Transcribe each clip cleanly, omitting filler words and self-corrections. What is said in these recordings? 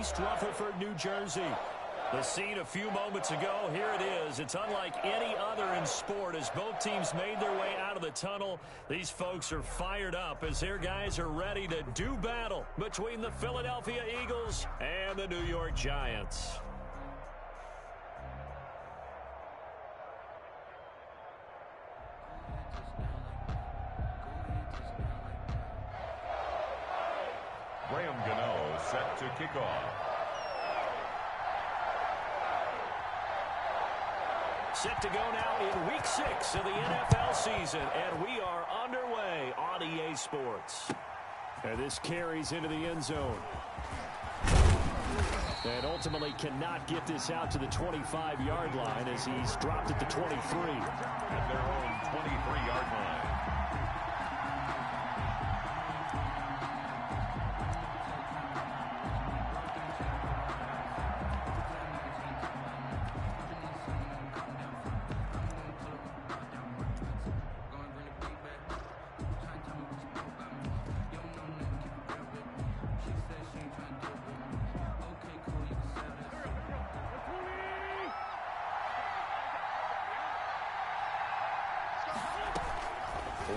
East Rutherford, New Jersey. The scene a few moments ago, here it is. It's unlike any other in sport as both teams made their way out of the tunnel. These folks are fired up as their guys are ready to do battle between the Philadelphia Eagles and the New York Giants. Set to kick off. Set to go now in Week 6 of the NFL season, and we are underway on EA Sports. And this carries into the end zone. And ultimately cannot get this out to the 25-yard line as he's dropped at the 23. At their own 23-yard line.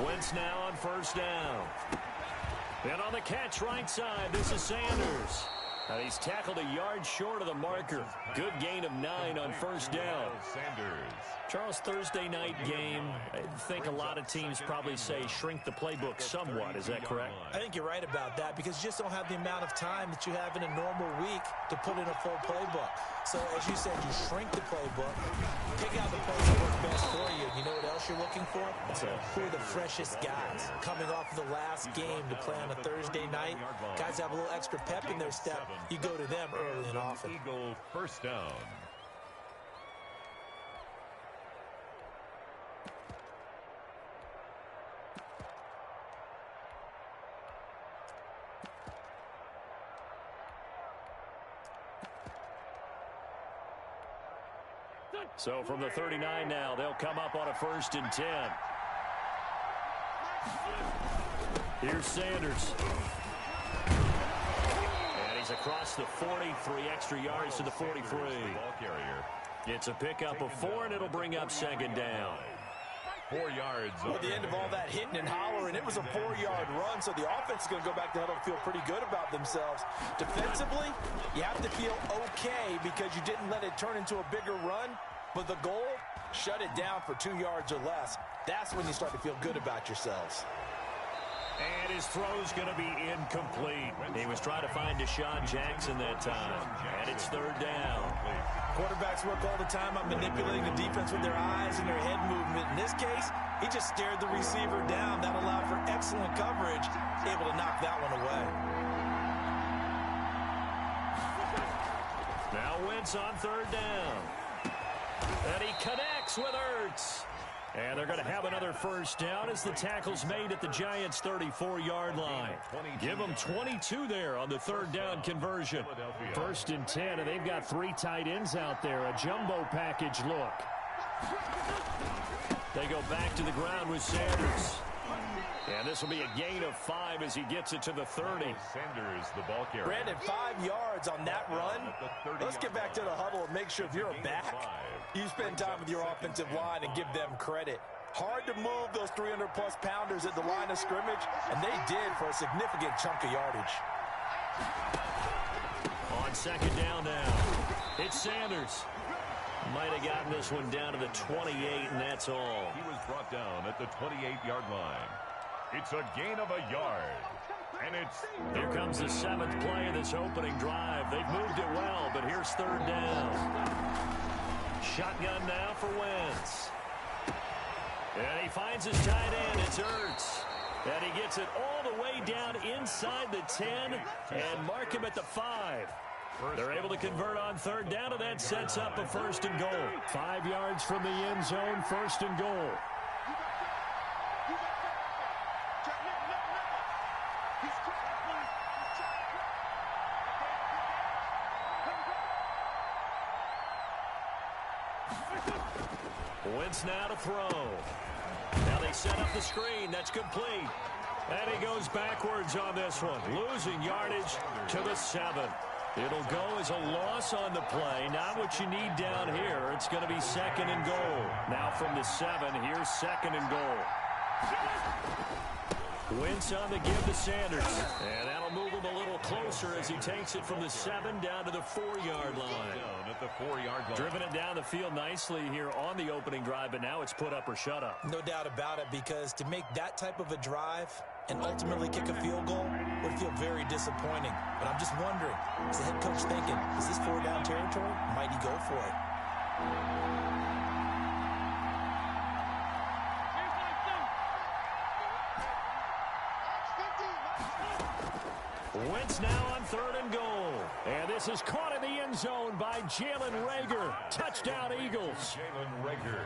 Wentz now on first down. And on the catch right side, this is Sanders. And he's tackled a yard short of the marker. Good gain of 9 on first down. Sanders. Charles, Thursday night game, I think a lot of teams probably say shrink the playbook somewhat. Is that correct? I think you're right about that because you just don't have the amount of time that you have in a normal week to put in a full playbook. So, as you said, you shrink the playbook, pick out the plays that work best for you. You know what else you're looking for? Who are the freshest guys coming off of the last game to play on a Thursday night? Guys have a little extra pep in their step. You go to them early and often. Eagle first down. So from the 39 now, they'll come up on a 1st and 10. Here's Sanders. And he's across the 40, 3 extra yards to the 43. It's a pickup of 4, and it'll bring up 2nd down. 4 yards. At the end of all that hitting and hollering, it was a 4-yard run, so the offense is going to go back to huddle and feel pretty good about themselves. Defensively, you have to feel okay because you didn't let it turn into a bigger run, but the goal, shut it down for 2 yards or less. That's when you start to feel good about yourselves. And his throw's going to be incomplete. He was trying to find Deshaun Jackson that time, and it's 3rd down. Quarterbacks work all the time on manipulating the defense with their eyes and their head movement. In this case, he just stared the receiver down. That allowed for excellent coverage, able to knock that one away. Now Wentz on 3rd down. And he connects with Ertz. And they're going to have another 1st down as the tackle's made at the Giants' 34-yard line. Give them 22 there on the 3rd down conversion. 1st and 10, and they've got 3 tight ends out there. A jumbo package look. They go back to the ground with Sanders. And this will be a gain of 5 as he gets it to the 30. Sanders, the ball carrier. Brandon, 5 yards on that run. Let's get back to the huddle and make sure if you're a back, you spend time with your offensive line and give them credit. Hard to move those 300-plus pounders at the line of scrimmage, and they did for a significant chunk of yardage. On 2nd down now, it's Sanders. Might have gotten this one down to the 28, and that's all. He was brought down at the 28-yard line. It's a gain of a yard. And it's... Here comes the 7th play of this opening drive. They've moved it well, but here's 3rd down. Shotgun now for Wentz. And he finds his tight end. It's Ertz. And he gets it all the way down inside the 10 and mark him at the 5. They're able to convert on 3rd down, and that sets up a 1st and goal. 5 yards from the end zone, 1st and goal. Wentz now to throw. Now they set up the screen. That's complete. And he goes backwards on this one, losing yardage to the 7. It'll go as a loss on the play. Not what you need down here. It's going to be 2nd and goal. Now from the 7, here's 2nd and goal. Wentz on the give to Sanders. And that'll move him a little closer as he takes it from the 7 down to the 4-yard line. Down at the 4-yard line. Driven it down the field nicely here on the opening drive, but now it's put up or shut up. No doubt about it, because to make that type of a drive and ultimately kick a field goal would feel very disappointing. But I'm just wondering, is the head coach thinking, is this 4-down territory? Might he go for it? Wentz now on 3rd and goal. And this is caught in the end zone by Jalen Reagor. Touchdown, Eagles. Jalen Reagor.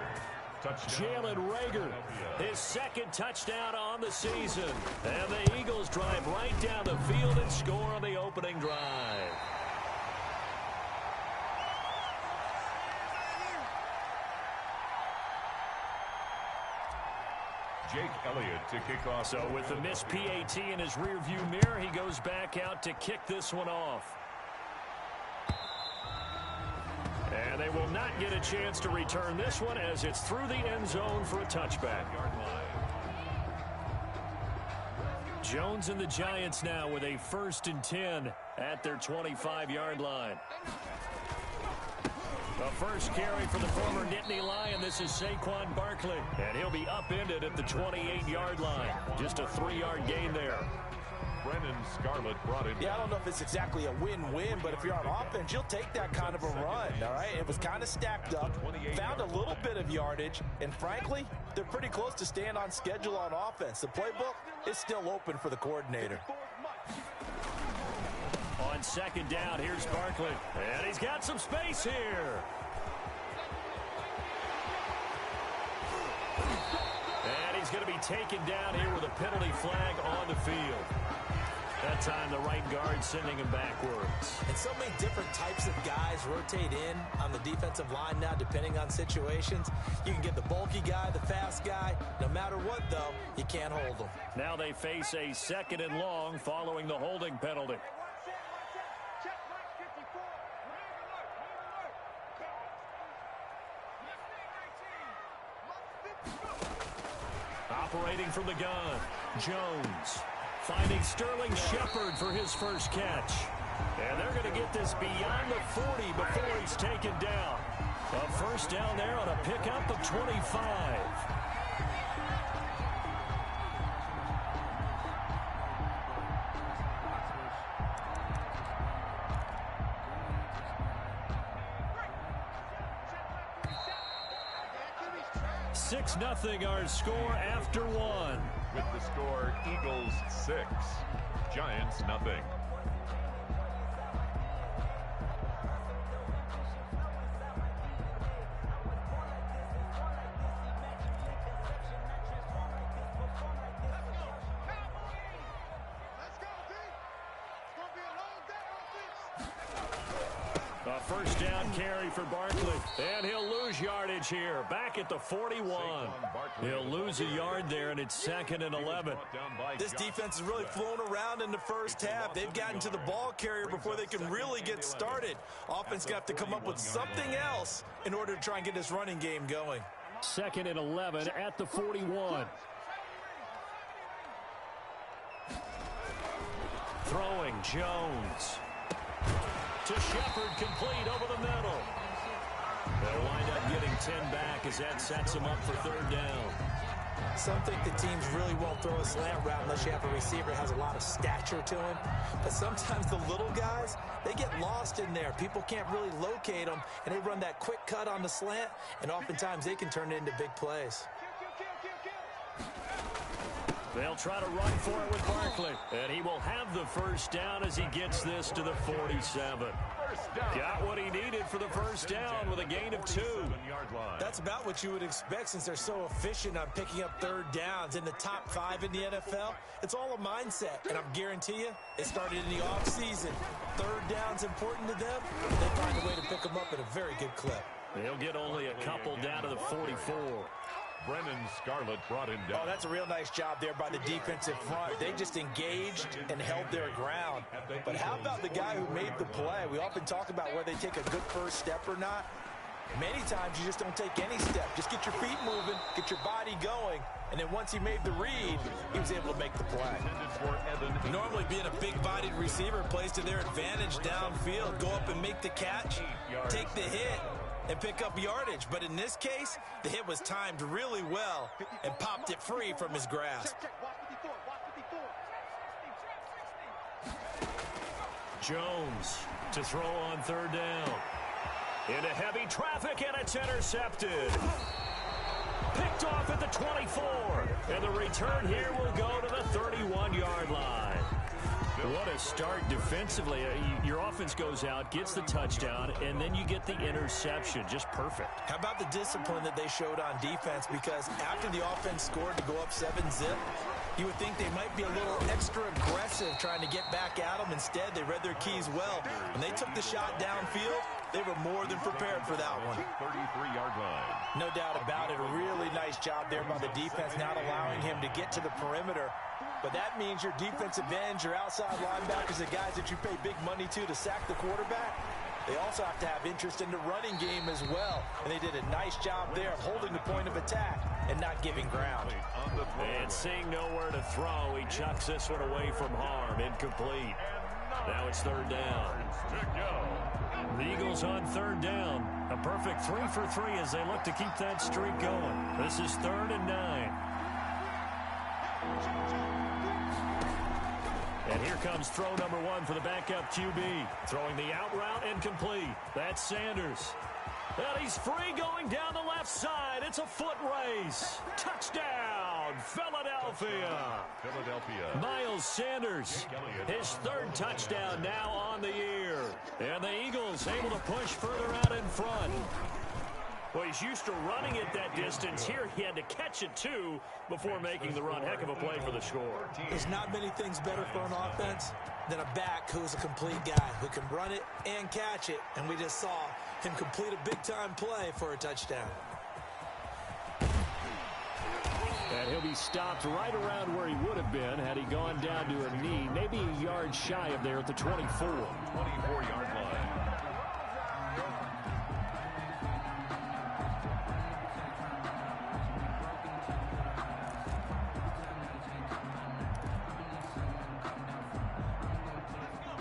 Jalen Reagor, his 2nd touchdown on the season. And the Eagles drive right down the field and score on the opening drive. Jake Elliott to kick off. So with the missed PAT in his rearview mirror, he goes back out to kick this one off. And they will not get a chance to return this one as it's through the end zone for a touchback. Jones and the Giants now with a 1st and 10 at their 25-yard line. The first carry for the former Nittany Lion. This is Saquon Barkley, and he'll be upended at the 28-yard line. Just a 3-yard gain there. Brennan Scarlett brought it. Yeah, I don't know if it's exactly a win-win, but if you're on offense, you'll take that kind of a run, all right? It was kind of stacked up, found a little bit of yardage, and frankly, they're pretty close to staying on schedule on offense. The playbook is still open for the coordinator. On 2nd down, here's Barkley, and he's got some space here. And he's going to be taken down here with a penalty flag on the field. That time, the right guard sending him backwards. And so many different types of guys rotate in on the defensive line now, depending on situations. You can get the bulky guy, the fast guy. No matter what, though, you can't hold them. Now they face a 2nd and long following the holding penalty. Operating from the gun, Jones. Finding Sterling Shepard for his first catch. And they're going to get this beyond the 40 before he's taken down. A 1st down there on a pickup of 25. Nothing our score after 1. With the score, Eagles 6, Giants nothing. A 1st down carry for Barkley, and he'll lose yardage here. Back at the 41. He'll lose a yard there, and it's 2nd and 11. This defense has really flown around in the first half. They've gotten to the ball carrier before they can really get started. Offense got to come up with something else in order to try and get this running game going. 2nd and 11 at the 41. Throwing Jones. To Shepard, complete over the middle. They'll wind up getting 10 back as that sets them up for 3rd down. Some think the teams really won't throw a slant route unless you have a receiver that has a lot of stature to him. But sometimes the little guys, they get lost in there. People can't really locate them, and they run that quick cut on the slant, and oftentimes they can turn it into big plays. They'll try to run for it with Barkley, and he will have the 1st down as he gets this to the 47. Got what he needed for the 1st down with a gain of 2. That's about what you would expect since they're so efficient on picking up 3rd downs. In the top 5 in the NFL, it's all a mindset, and I guarantee you, it started in the offseason. 3rd down's important to them. They find a way to pick them up at a very good clip. He'll get only a couple down to the 44. Brennan Scarlett brought him down. Oh, that's a real nice job there by the defensive front. They just engaged and held their ground. But how about the guy who made the play? We often talk about whether they take a good first step or not. Many times you just don't take any step. Just get your feet moving, get your body going, and then once he made the read, he was able to make the play. Normally being a big-bodied receiver plays to their advantage downfield. Go up and make the catch, take the hit, and pick up yardage. But in this case, the hit was timed really well and popped it free from his grasp. Jones to throw on third down. Into heavy traffic, and it's intercepted. Picked off at the 24. And the return here will go to the 31-yard line. What a start defensively. Your offense goes out, gets the touchdown, and then you get the interception. Just perfect. How about the discipline that they showed on defense? Because after the offense scored to go up 7-zip, you would think they might be a little extra aggressive trying to get back at them. Instead, they read their keys well. When they took the shot downfield, they were more than prepared for that one. 33-yard line. No doubt about it. A really nice job there by the defense, not allowing him to get to the perimeter. But that means your defensive ends, your outside linebackers, the guys that you pay big money to sack the quarterback, they also have to have interest in the running game as well. And they did a nice job there of holding the point of attack and not giving ground. And seeing nowhere to throw, he chucks this one away from harm. Incomplete. Now it's third down. The Eagles on third down. A perfect 3 for 3 as they look to keep that streak going. This is 3rd and 9. And here comes throw number 1 for the backup QB. Throwing the out route incomplete. That's Sanders. And he's free going down the left side. It's a foot race. Touchdown, Philadelphia. Miles Sanders, his 3rd touchdown now on the year. And the Eagles able to push further out in front. Well, he's used to running it that distance. Here he had to catch it, too, before making the run. Heck of a play for the score. There's not many things better for an offense than a back who's a complete guy who can run it and catch it. And we just saw him complete a big-time play for a touchdown. And he'll be stopped right around where he would have been had he gone down to a knee, maybe a yard shy of there at the 24. 24-yard line.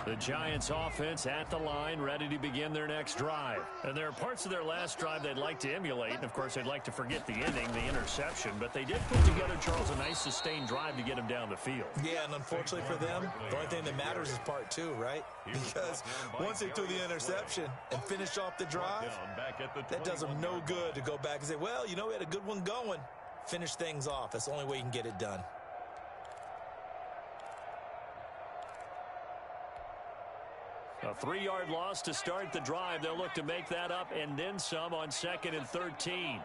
The Giants offense at the line, ready to begin their next drive. And there are parts of their last drive they'd like to emulate. And, of course, they'd like to forget the ending, the interception. But they did put together, Charles, a nice sustained drive to get him down the field. Yeah, and unfortunately for them, the only thing that matters is part 2, right? Because once they threw the interception and finished off the drive, that does them no good to go back and say, well, you know, we had a good one going. Finish things off. That's the only way you can get it done. A 3-yard loss to start the drive. They'll look to make that up and then some on 2nd and 13.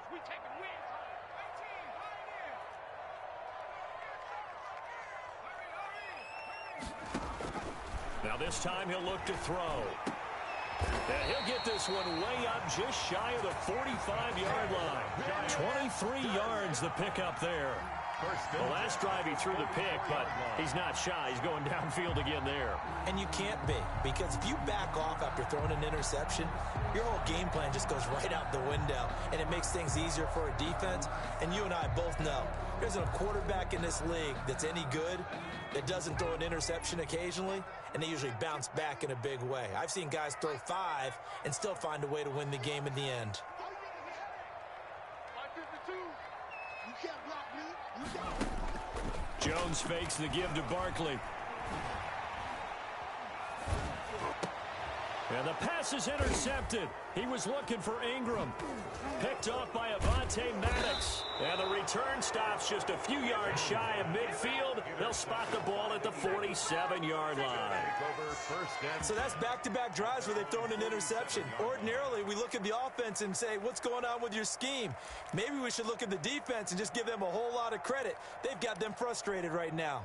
Now this time he'll look to throw. And he'll get this one way up just shy of the 45-yard line. 23 yards the pickup there. The last drive he threw the pick, but he's not shy. He's going downfield again there. And you can't be, because if you back off after throwing an interception, your whole game plan just goes right out the window, and it makes things easier for a defense. And you and I both know there's a quarterback in this league that's any good that doesn't throw an interception occasionally, and they usually bounce back in a big way. I've seen guys throw 5 and still find a way to win the game in the end. Jones fakes the give to Barkley. And the pass is intercepted. He was looking for Ingram. Picked off by Avonte Maddox. And the return stops just a few yards shy of midfield. They'll spot the ball at the 47-yard line. So that's back-to-back drives where they've thrown an interception. Ordinarily, we look at the offense and say, what's going on with your scheme? Maybe we should look at the defense and just give them a whole lot of credit. They've got them frustrated right now.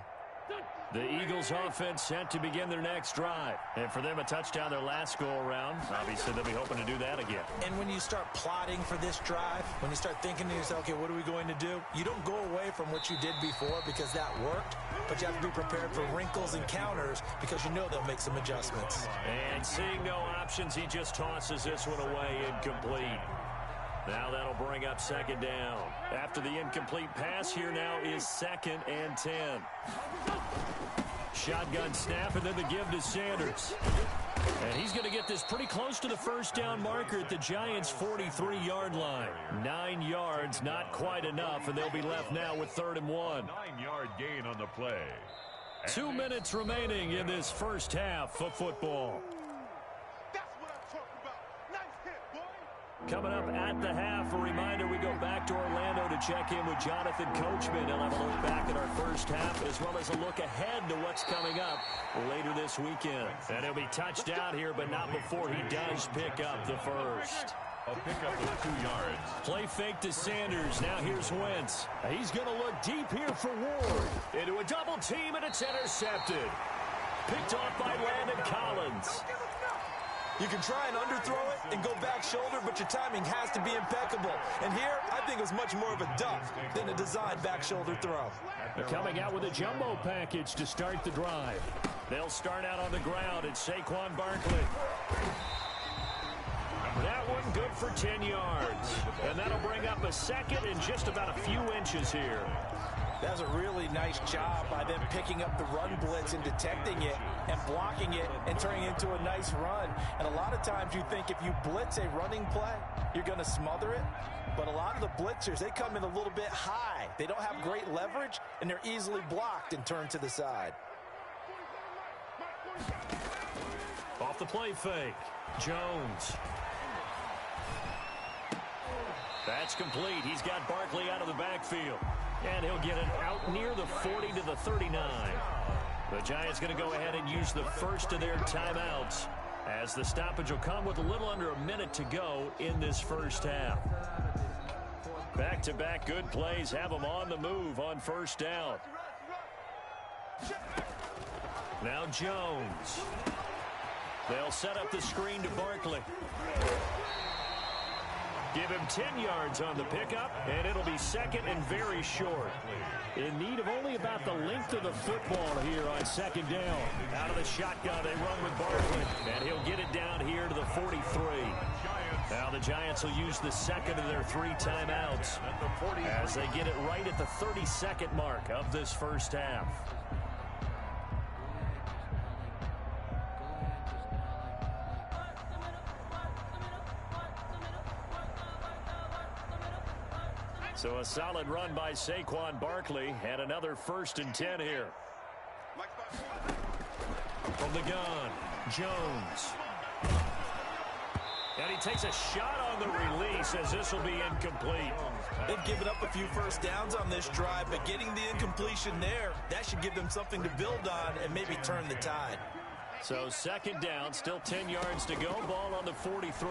The Eagles offense set to begin their next drive. And for them, a touchdown their last go-around. Obviously, they'll be hoping to do that again. And when you start plotting for this drive, when you start thinking to yourself, okay, what are we going to do? You don't go away from what you did before because that worked, but you have to be prepared for wrinkles and counters because you know they'll make some adjustments. And seeing no options, he just tosses this one away incomplete. Now that'll bring up second down. After the incomplete pass, here now is 2nd and 10. Shotgun snap, and then the give to Sanders. And he's going to get this pretty close to the first down marker at the Giants' 43-yard line. 9 yards, not quite enough, and they'll be left now with 3rd and 1. 9-yard gain on the play. 2 minutes remaining in this first half of football. Coming up at the half, a reminder, we go back to Orlando to check in with Jonathan Coachman. He'll have a look back at our first half as well as a look ahead to what's coming up later this weekend. And he'll be touched out here, but not before he does pick up the first. A pickup of 2 yards. Play fake to Sanders. Now here's Wentz. He's going to look deep here for Ward. Into a double team, and it's intercepted. Picked off by Landon Collins. You can try and underthrow it and go back shoulder, but your timing has to be impeccable. And here, I think it was much more of a duck than a designed back shoulder throw. They're coming out with a jumbo package to start the drive. They'll start out on the ground. It's Saquon Barkley. That one good for 10 yards. And that'll bring up a second and just about a few inches here. That's a really nice job by them picking up the run blitz and detecting it and blocking it and turning it into a nice run. And a lot of times you think if you blitz a running play, you're going to smother it. But a lot of the blitzers, they come in a little bit high. They don't have great leverage, and they're easily blocked and turned to the side. Off the play fake, Jones. That's complete. He's got Barkley out of the backfield. And he'll get it out near the 40 to the 39. The Giants going to go ahead and use the first of their timeouts as the stoppage will come with a little under a minute to go in this first half. Back-to-back good plays have them on the move on first down. Now Jones. They'll set up the screen to Barkley. Give him 10 yards on the pickup, and it'll be second and very short. In need of only about the length of the football here on second down. Out of the shotgun, they run with Barkley, and he'll get it down here to the 43. Now the Giants will use the second of their 3 timeouts as they get it right at the 32nd mark of this first half. So a solid run by Saquon Barkley and another 1st and 10 here. From the gun, Jones. And he takes a shot on the release as this will be incomplete. They've given up a few first downs on this drive, but getting the incompletion there, that should give them something to build on and maybe turn the tide. So second down, still 10 yards to go. Ball on the 43.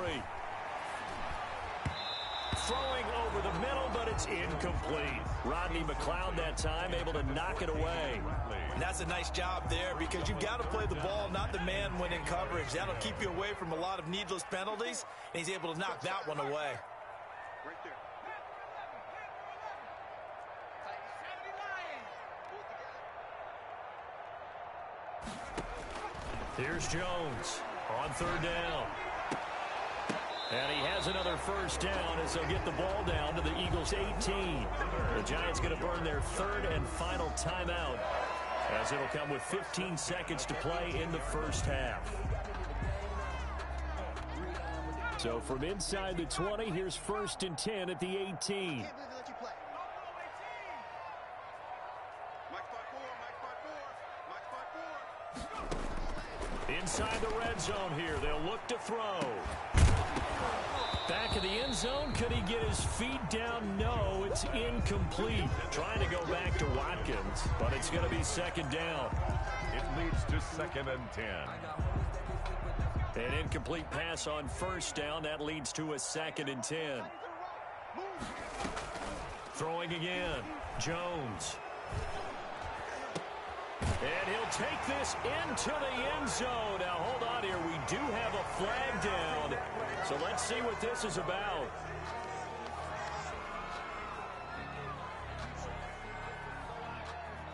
Throwing over the middle, but it's incomplete. Rodney McLeod that time able to knock it away. And that's a nice job there because you've got to play the ball, not the man when in coverage. That'll keep you away from a lot of needless penalties, and he's able to knock that one away. Here's Jones on 3rd down. And he has another first down as they'll get the ball down to the Eagles' 18. The Giants going to burn their 3rd and final timeout as it'll come with 15 seconds to play in the first half. So from inside the 20, here's 1st and 10 at the 18. Inside the red zone here, they'll look to throw. Back of the end zone, could he get his feet down? No, it's incomplete. Trying to go back to Watkins, but it's going to be 2nd down. It leads to 2nd and 10. An incomplete pass on 1st down. That leads to a 2nd and 10. Throwing again, Jones. And he'll take this into the end zone. Now, hold on here. We do have a flag down. So let's see what this is about.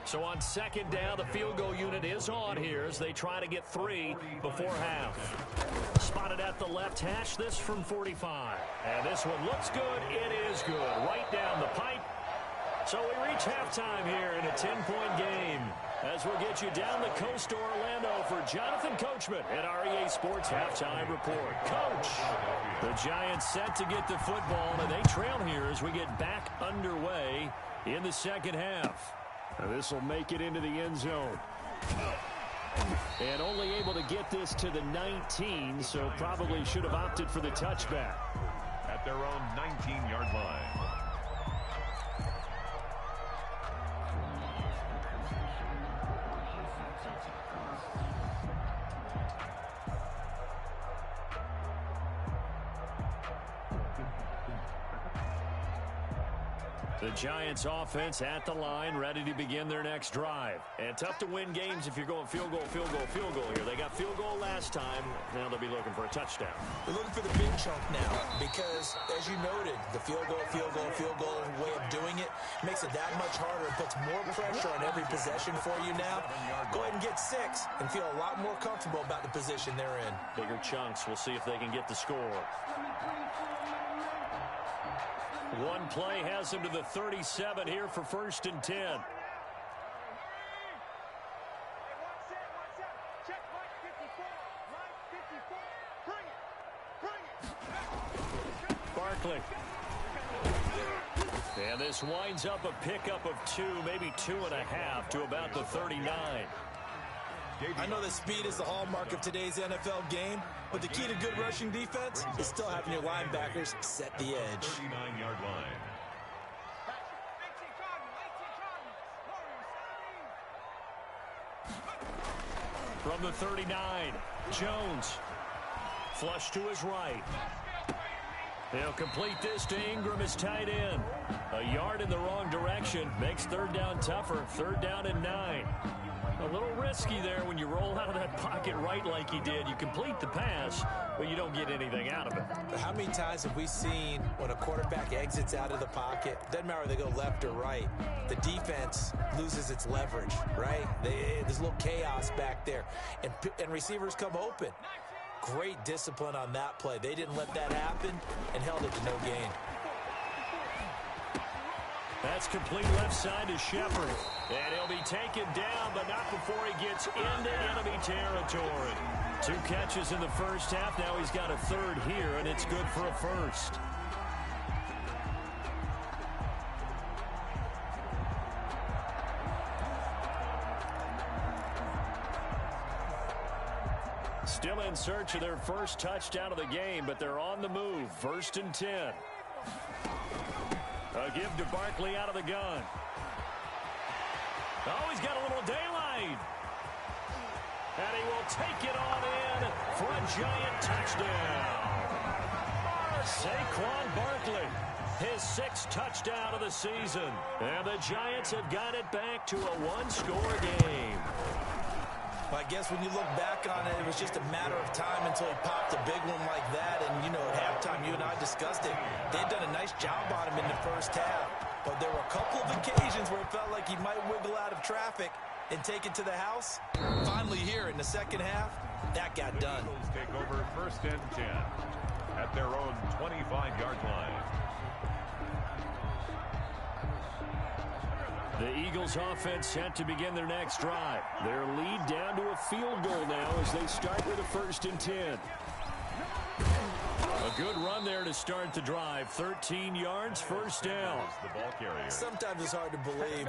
So on second down, the field goal unit is on here as they try to get 3 before half. Spotted at the left hash, this from 45. And this one looks good. It is good. Right down the pipe. So we reach halftime here in a 10-point game. As we'll get you down the coast to Orlando for Jonathan Coachman at our EA Sports Halftime Report. Coach, the Giants set to get the football, and they trail here as we get back underway in the second half. This will make it into the end zone. And only able to get this to the 19, so probably should have opted for the touchback. At their own 19-yard line. The Giants offense at the line, ready to begin their next drive. And tough to win games if you're going field goal, field goal, field goal here. They got field goal last time. Now they'll be looking for a touchdown. They're looking for the big chunk now because, as you noted, the field goal way of doing it makes it that much harder. It puts more pressure on every possession for you now. Go ahead and get 6 and feel a lot more comfortable about the position they're in. Bigger chunks. We'll see if they can get the score. One play has him to the 37 here for 1st and 10. Barkley. And this winds up a pickup of 2, maybe 2.5 to about the 39. I know that speed is the hallmark of today's NFL game, but the key to good rushing defense is still having your linebackers set the edge. 39-yard line. From the 39, Jones. Flush to his right. He'll complete this to Ingram, his tight end. A yard in the wrong direction makes 3rd down tougher. 3rd down and 9. A little risky there when you roll out of that pocket right like he did. You complete the pass, but you don't get anything out of it. But how many times have we seen when a quarterback exits out of the pocket, doesn't matter if they go left or right, the defense loses its leverage, right? There's a little chaos back there, and receivers come open. Great discipline on that play. They didn't let that happen and held it to no gain. That's complete left side to Shepard. And he'll be taken down, but not before he gets into enemy territory. 2 catches in the first half. Now he's got a 3rd here, and it's good for a 1st. Still in search of their first touchdown of the game, but they're on the move. 1st and 10. A give to Barkley out of the gun. Oh, he's got a little daylight. And he will take it on in for a Giant touchdown. Saquon Barkley, his 6th touchdown of the season. And the Giants have got it back to a 1-score game. I guess when you look back on it, it was just a matter of time until he popped a big one like that. And, you know, at halftime, you and I discussed it. They'd done a nice job on him in the first half. But there were a couple of occasions where it felt like he might wiggle out of traffic and take it to the house. Finally here in the second half, that got done. The Eagles take over 1st and 10 at their own 25-yard line. The Eagles offense set to begin their next drive. Their lead down to a field goal now as they start with a 1st and 10. A good run there to start the drive. 13 yards, 1st down. Sometimes it's hard to believe,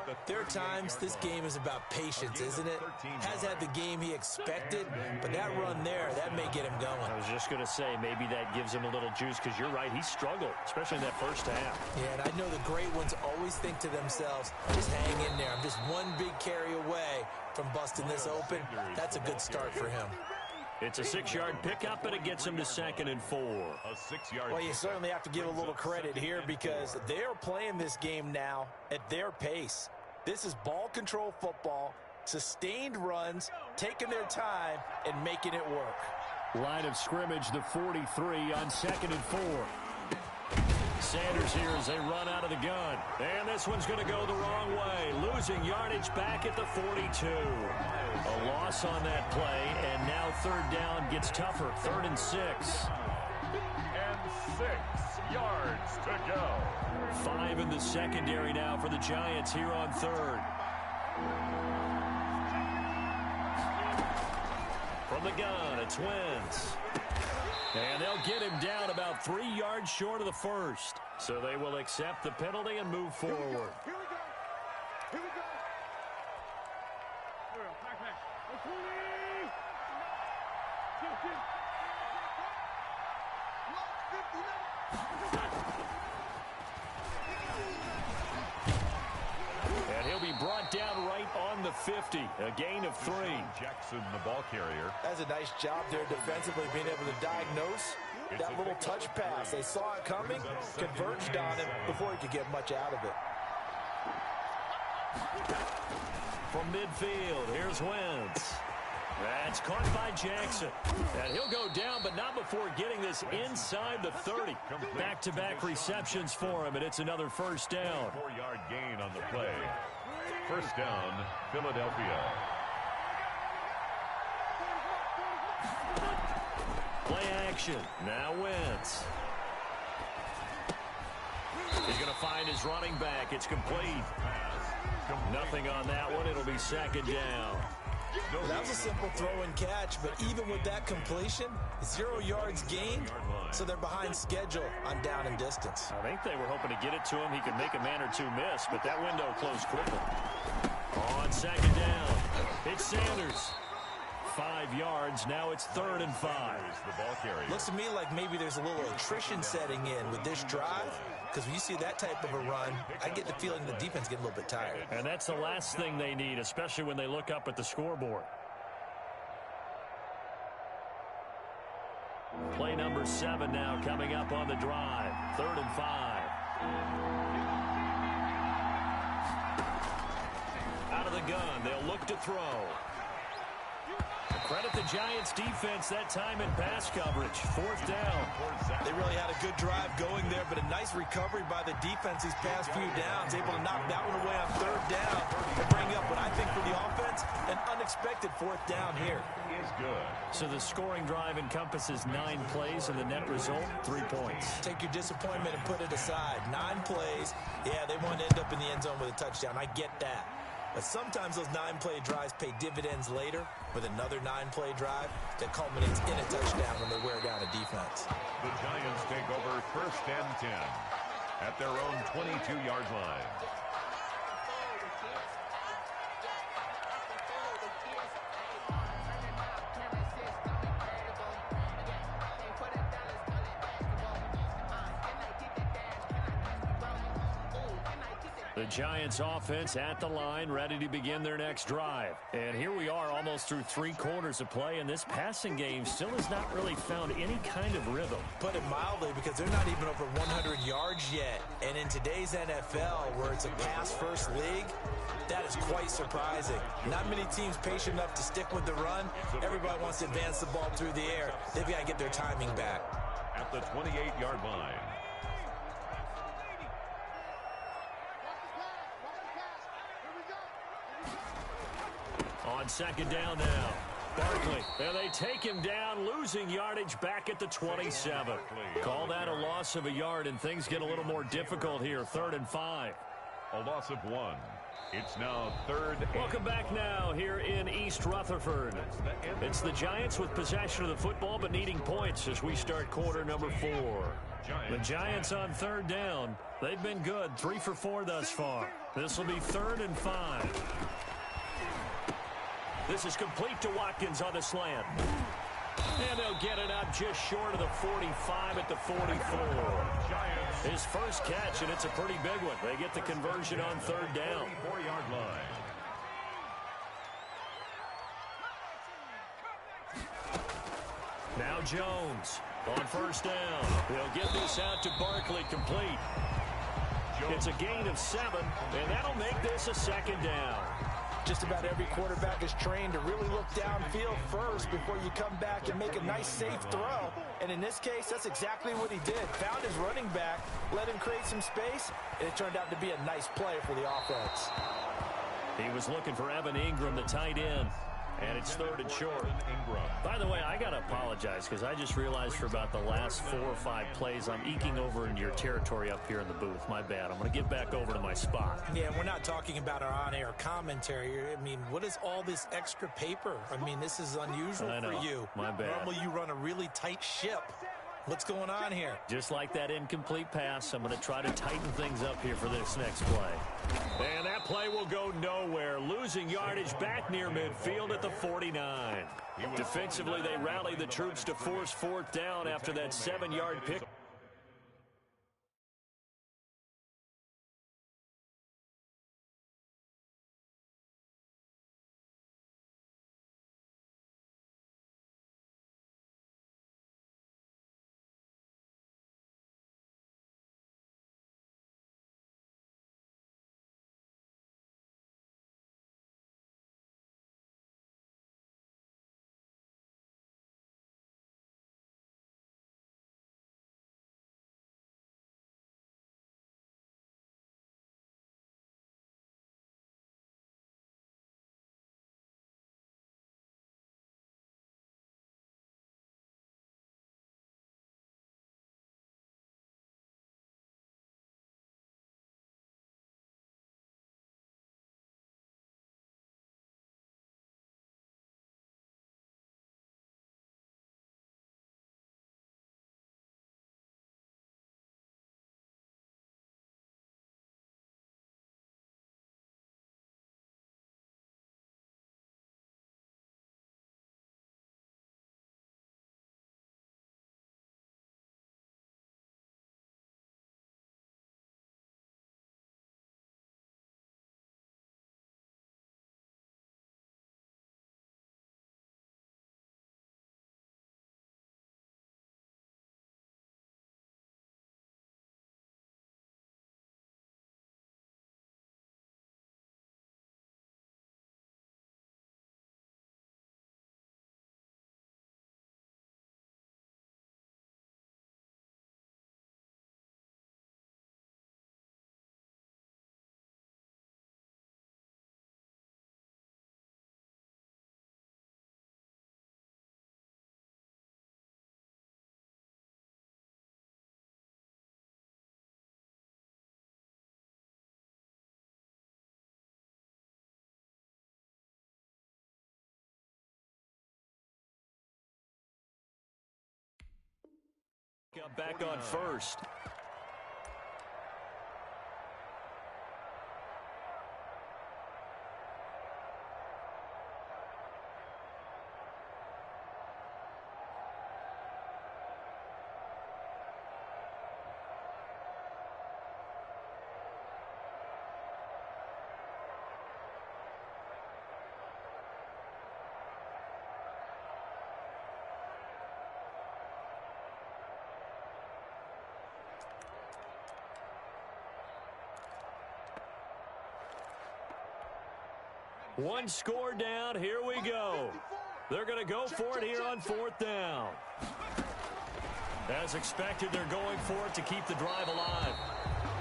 but there are times this game is about patience, isn't it? Has had the game he expected, but that run there, that may get him going. I was just going to say, maybe that gives him a little juice because you're right, he struggled, especially in that first half. Yeah, and I know the great ones always think to themselves, just hang in there. I'm just one big carry away from busting this open. That's a good start for him. It's a 6-yard pickup, and it gets him to 2nd and 4. A 6-yard. Well, you certainly have to give a little credit here because they're playing this game now at their pace. This is ball control football, Sustained runs, taking their time, and making it work. Line of scrimmage, the 43 on 2nd and 4. Sanders here as they run out of the gun. And this one's going to go the wrong way. Losing yardage back at the 42. A loss on that play, and now 3rd down gets tougher. 3rd and 6. And 6 yards to go. 5 in the secondary now for the Giants here on 3rd. From the gun, it's Wentz. And they'll get him down about 3 yards short of the first. So they will accept the penalty and move forward. Here we go. Here we go. And he'll be brought down right on the 50. A gain of 3. Jackson, the ball carrier. That's a nice job there defensively, being able to diagnose that little touch pass. They saw it coming, converged on him before he could get much out of it. From midfield, here's Wentz. That's caught by Jackson. And he'll go down, but not before getting this inside the 30. Back-to-back receptions for him, and it's another first down. 4-yard gain on the play. First down, Philadelphia. Play action. Now Wentz. He's going to find his running back. It's complete. Nothing on that one. It'll be 2nd down. That was a simple throw and catch, but even with that completion, 0 yards gained, so they're behind schedule on down and distance. I think they were hoping to get it to him. He could make a man or two miss, but that window closed quickly. On 2nd down, it's Sanders. 5 yards. Now it's 3rd and 5. The ball carrier. Looks to me like maybe there's a little attrition setting in with this drive, because when you see that type of a run, I get the feeling the defense getting a little bit tired. And that's the last thing they need, especially when they look up at the scoreboard. Play number 7 now coming up on the drive. 3rd and 5. Out of the gun, they'll look to throw. Credit the Giants defense that time in pass coverage. 4th down. They really had a good drive going there, but a nice recovery by the defense these past few downs, able to knock that one away on 3rd down and bring up what I think for the offense, an unexpected 4th down here. Is good. So the scoring drive encompasses 9 plays, and the net result, 3 points. Take your disappointment and put it aside. 9 plays. Yeah, they want to end up in the end zone with a touchdown. I get that. But sometimes those 9-play drives pay dividends later with another 9-play drive that culminates in a touchdown when they wear down a defense. The Giants take over 1st and 10 at their own 22-yard line. The Giants offense at the line, ready to begin their next drive. And here we are almost through 3 quarters of play, and this passing game still has not really found any kind of rhythm. Put it mildly, because they're not even over 100 yards yet. And in today's NFL, where it's a pass-first league, that is quite surprising. Not many teams patient enough to stick with the run. Everybody wants to advance the ball through the air. They've got to get their timing back. At the 28-yard line. On 2nd down now, Barkley. And they take him down, losing yardage back at the 27. Call that a loss of a yard, and things get a little more difficult here. 3rd and 5. A loss of 1. It's now 3rd. Welcome back now here in East Rutherford. It's the Giants with possession of the football, but needing points as we start quarter number 4. The Giants on 3rd down. They've been good, 3 for 4 thus far. This will be 3rd and 5. This is complete to Watkins on the slant. And they'll get it up just short of the 45 at the 44. His first catch, and it's a pretty big one. They get the conversion on 3rd down. 4-yard line. Now Jones on 1st down. They'll get this out to Barkley, complete. It's a gain of 7, and that'll make this a 2nd down. Just about every quarterback is trained to really look downfield first before you come back and make a nice, safe throw. And in this case, that's exactly what he did. Found his running back, let him create some space, and it turned out to be a nice play for the offense. He was looking for Evan Ingram, the tight end. And it's third and short. By the way, I got to apologize because I just realized for about the last 4 or 5 plays, I'm eking over into your territory up here in the booth. My bad. I'm going to get back over to my spot. Yeah, we're not talking about our on-air commentary. I mean, what is all this extra paper? I mean, this is unusual for you. My bad. Normally you run a really tight ship. What's going on here? Just like that incomplete pass, I'm going to try to tighten things up here for this next play. And that play will go nowhere. Losing yardage back near midfield at the 49. Defensively, they rally the troops to force fourth down after that 7-yard pick. Back on first. One score down. Here we go. They're going to go for it here on fourth down. As expected, they're going for it to keep the drive alive.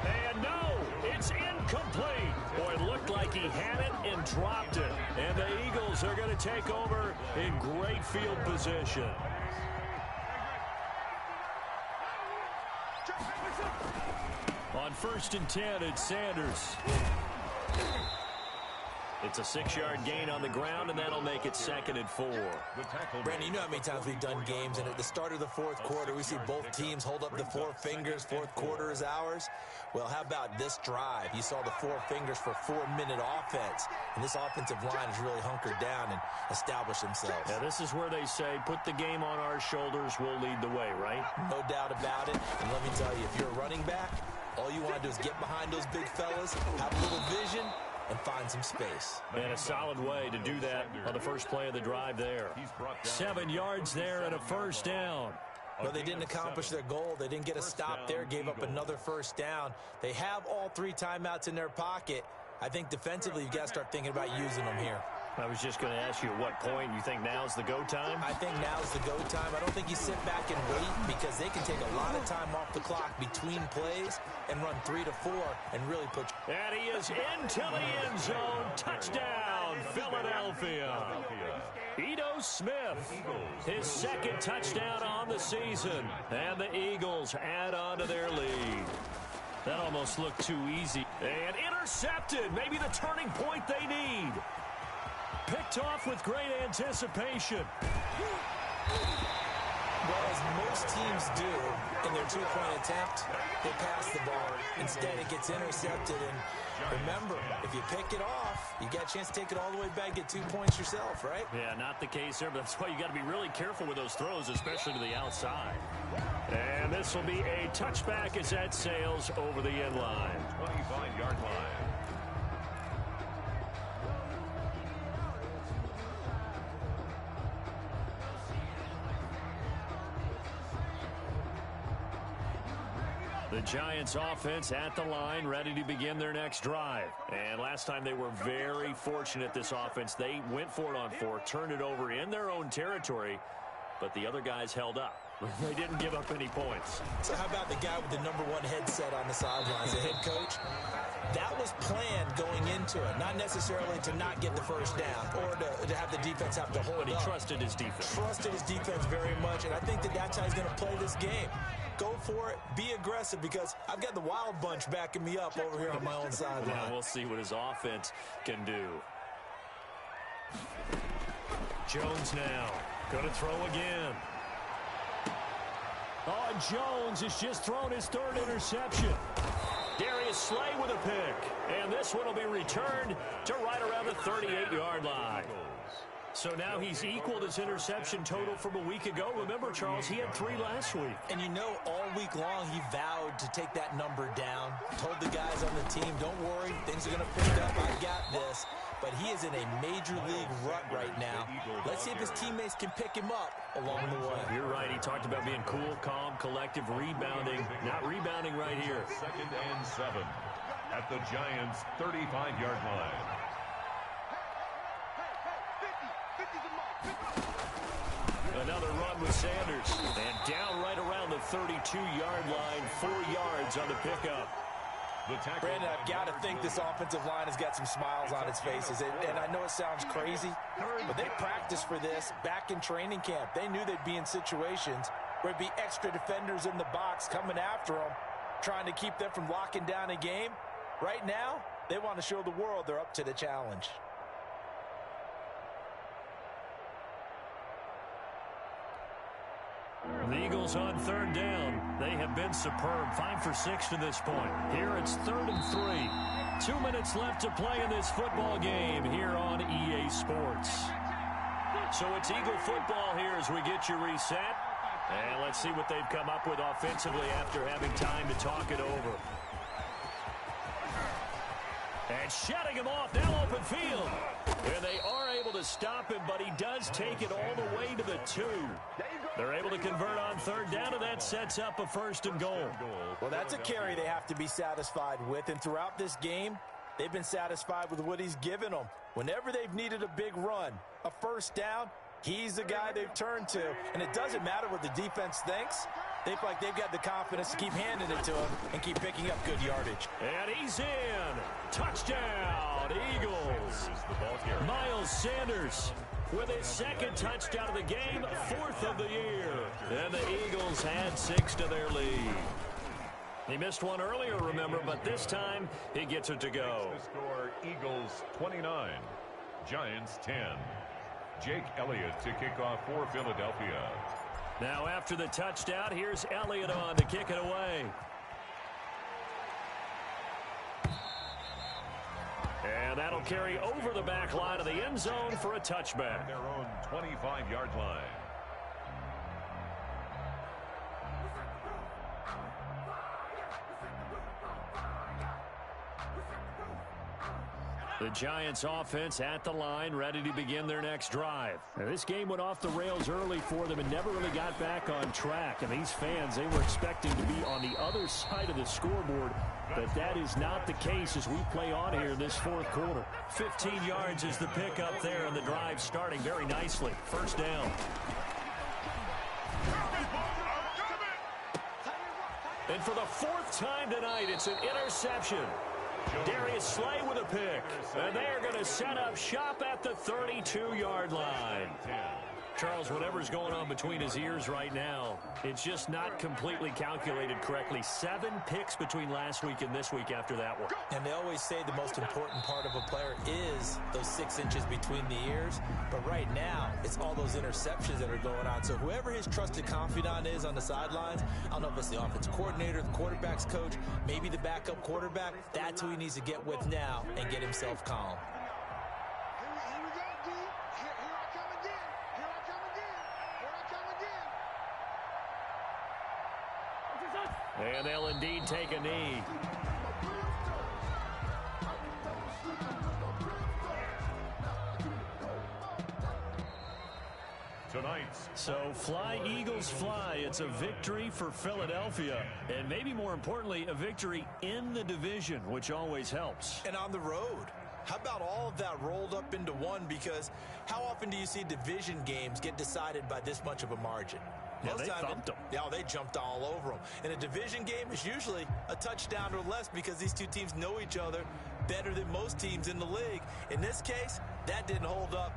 And no, it's incomplete. Boy, it looked like he had it and dropped it. And the Eagles are going to take over in great field position. On 1st and 10, it's Sanders. It's a 6-yard gain on the ground, and that'll make it 2nd and 4. Brandon, you know how many times we've done games, and at the start of the fourth quarter, we see both teams hold up the 4 fingers. Fourth quarter is ours. Well, how about this drive? You saw the 4 fingers for 4-minute offense, and this offensive line has really hunkered down and established themselves. Yeah, this is where they say, put the game on our shoulders, we'll lead the way, right? No doubt about it. And let me tell you, if you're a running back, all you want to do is get behind those big fellas, have a little vision, and find some space. And a solid way to do that on the first play of the drive there. 7 yards there and a first down. Well, they didn't accomplish their goal. They didn't get a stop there, gave up another first down. They have all 3 timeouts in their pocket. I think defensively you've got to start thinking about using them here. I was just going to ask you at what point you think now's the go time? I think now's the go time. I don't think you sit back and wait because they can take a lot of time off the clock between plays and run 3 to 4 and really put you. And he is into the end zone. Touchdown, Philadelphia. Ito Smith, his second touchdown on the season. And the Eagles add on to their lead. That almost looked too easy. And intercepted. Maybe the turning point they need. Picked off with great anticipation. Well, as most teams do in their two-point attempt, they pass the ball. Instead, it gets intercepted. And remember, if you pick it off, you got a chance to take it all the way back, get 2 points yourself, right? Yeah, not the case there, but that's why you got to be really careful with those throws, especially to the outside. And this will be a touchback as that sails over the end line. 25-yard line. The Giants offense at the line, ready to begin their next drive. And last time they were very fortunate, this offense. They went for it on 4, turned it over in their own territory, but the other guys held up. They didn't give up any points. So how about the guy with the #1 headset on the sidelines, the head coach? That was planned going into it, not necessarily to not get the first down or to have the defense have to hold up. But he trusted his defense. Trusted his defense very much, and I think that's how he's going to play this game. Go for it. Be aggressive because I've got the wild bunch backing me up over here on my own sideline. Well, we'll see what his offense can do. Jones now. Going to throw again. Oh, Jones has just thrown his 3rd interception. Darius Slay with a pick. And this one will be returned to right around the 38-yard line. So now he's equaled his interception total from a week ago. Remember, Charles, he had 3 last week. And you know, all week long he vowed to take that number down. Told the guys on the team, don't worry, things are going to pick up. I got this. But he is in a major league rut right now. Let's see if his teammates can pick him up along the way. You're right. He talked about being cool, calm, collective, rebounding. Not rebounding right here. 2nd and 7 at the Giants' 35-yard line. Another run with Sanders. And down right around the 32-yard line. 4 yards on the pickup. Brandon, I've got to think this offensive line has got some smiles on its faces. And I know it sounds crazy, but they practiced for this back in training camp. They knew they'd be in situations where there'd be extra defenders in the box coming after them, trying to keep them from locking down a game. Right now, they want to show the world they're up to the challenge. The Eagles on 3rd down. They have been superb. 5 for 6 to this point. Here it's 3rd and 3. 2 minutes left to play in this football game here on EA Sports. So it's Eagle football here as we get you reset. And let's see what they've come up with offensively after having time to talk it over. And shutting him off, now open field. And they are able to stop him, but he does take it all the way to the 2. They're able to convert on 3rd down, and that sets up a 1st and goal. Well, that's a carry they have to be satisfied with. And throughout this game, they've been satisfied with what he's given them. Whenever they've needed a big run, a 1st down, he's the guy they've turned to. And it doesn't matter what the defense thinks. They feel like they've got the confidence to keep handing it to him and keep picking up good yardage. And he's in. Touchdown, Eagles. Miles Sanders with his 2nd touchdown of the game, 4th of the year. And the Eagles add 6 to their lead. He missed one earlier, remember, but this time he gets it to go. The score, Eagles 29, Giants 10. Jake Elliott to kick off for Philadelphia. Now after the touchdown, here's Elliott on to kick it away. And that'll carry over the back line of the end zone for a touchback. Their own 25-yard line. The Giants offense at the line, ready to begin their next drive. Now, this game went off the rails early for them and never really got back on track. And these fans, they were expecting to be on the other side of the scoreboard, but that is not the case as we play on here in this fourth quarter. 15 yards is the pickup there, and the drive starting very nicely. First down. And for the fourth time tonight, it's an interception. Darius Slay with a pick. And they are going to set up shop at the 32-yard line. Charles, whatever's going on between his ears right now, it's just not completely calculated correctly. 7 picks between last week and this week after that one. And they always say the most important part of a player is those 6 inches between the ears. But right now, it's all those interceptions that are going on. So whoever his trusted confidant is on the sidelines, I don't know if it's the offense coordinator, the quarterback's coach, maybe the backup quarterback, that's who he needs to get with now and get himself calm. And they'll indeed take a knee. So fly, Eagles, fly. It's a victory for Philadelphia. And maybe more importantly, a victory in the division, which always helps. And on the road. How about all of that rolled up into one? Because how often do you see division games get decided by this much of a margin? Yeah, they thumped them. Yeah, they jumped all over them. In a division game, it's usually a touchdown or less because these two teams know each other better than most teams in the league. In this case, that didn't hold up.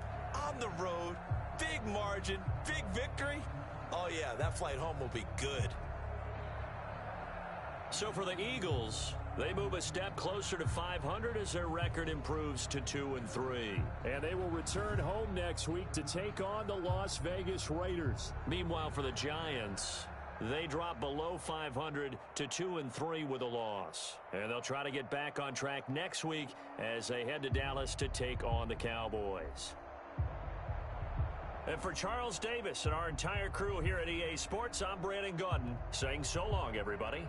On the road, big margin, big victory. Oh, yeah, that flight home will be good. So for the Eagles, they move a step closer to 500 as their record improves to 2-3. And they will return home next week to take on the Las Vegas Raiders. Meanwhile, for the Giants, they drop below 500 to 2-3 with a loss. And they'll try to get back on track next week as they head to Dallas to take on the Cowboys. And for Charles Davis and our entire crew here at EA Sports, I'm Brandon Gaudin saying so long, everybody.